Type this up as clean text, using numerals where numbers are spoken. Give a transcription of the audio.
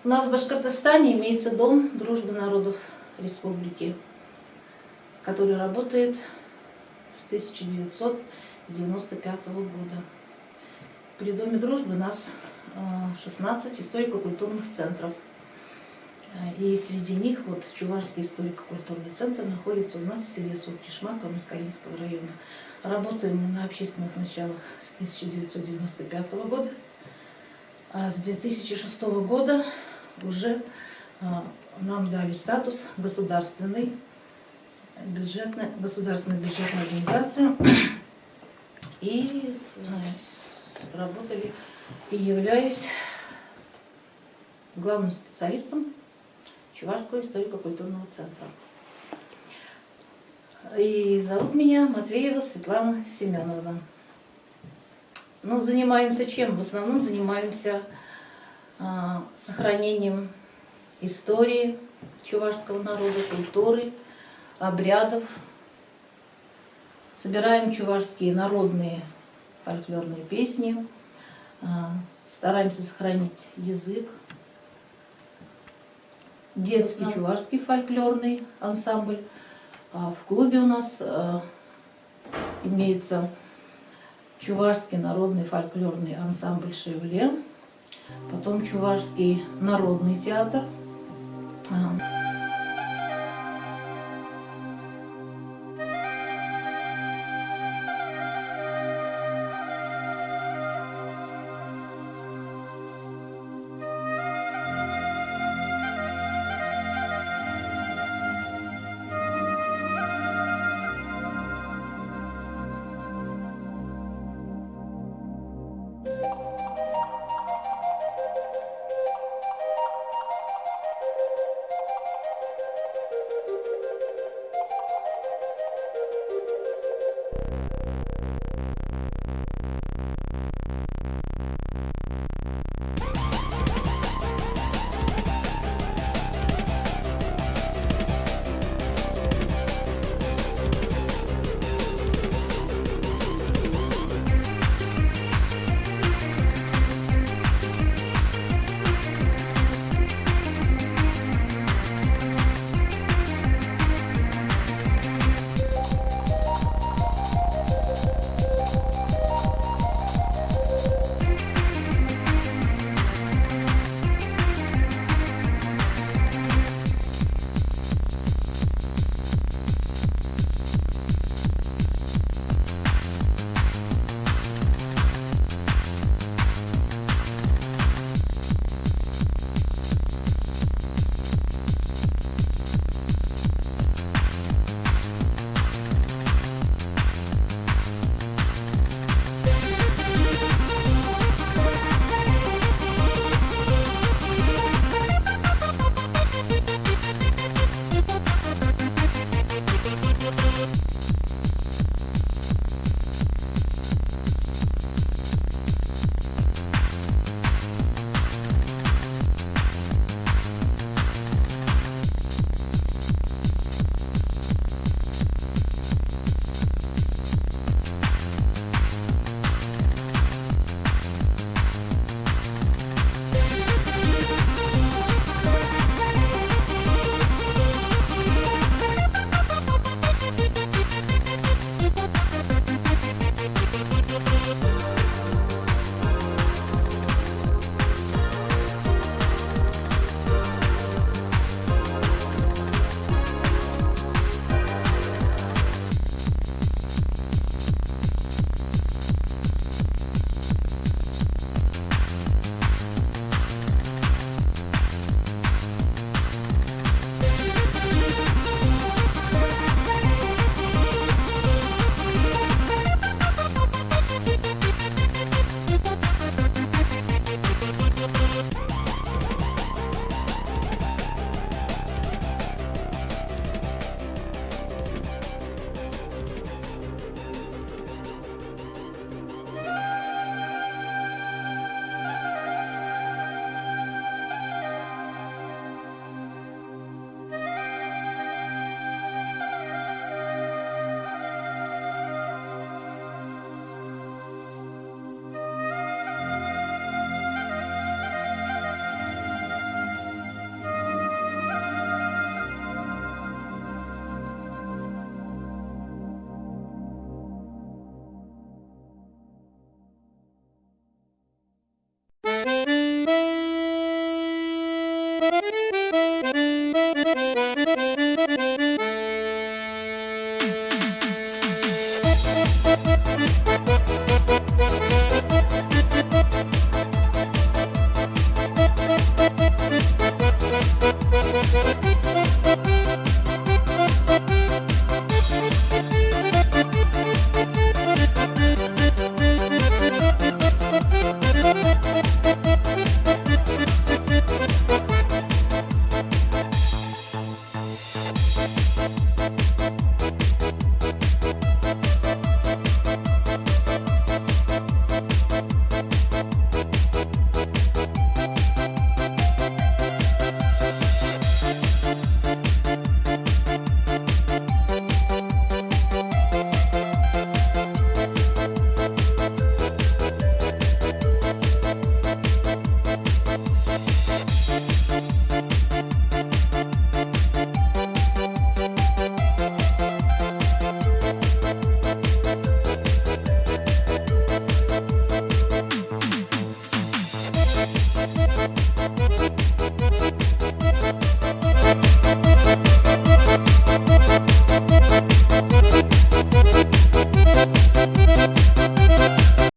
У нас в Башкортостане имеется Дом дружбы народов республики, который работает с 1995 года. При Доме дружбы у нас 16 историко-культурных центров. И среди них вот Чувашский историко-культурный центр находится у нас в селе Суртишмак Камыскалинского района. Работаем мы на общественных началах с 1995 года, а с 2006 года уже нам дали статус государственной бюджетной организации и работали и являюсь главным специалистом Чувашского историко-культурного центра. И зовут меня Матвеева Светлана Семеновна. Ну, занимаемся чем? В основном занимаемся сохранением истории чувашского народа, культуры, обрядов. Собираем чувашские народные фольклорные песни, стараемся сохранить язык. Детский чувашский фольклорный ансамбль. В клубе у нас имеется чувашский народный фольклорный ансамбль «Шевле», потом чувашский народный театр,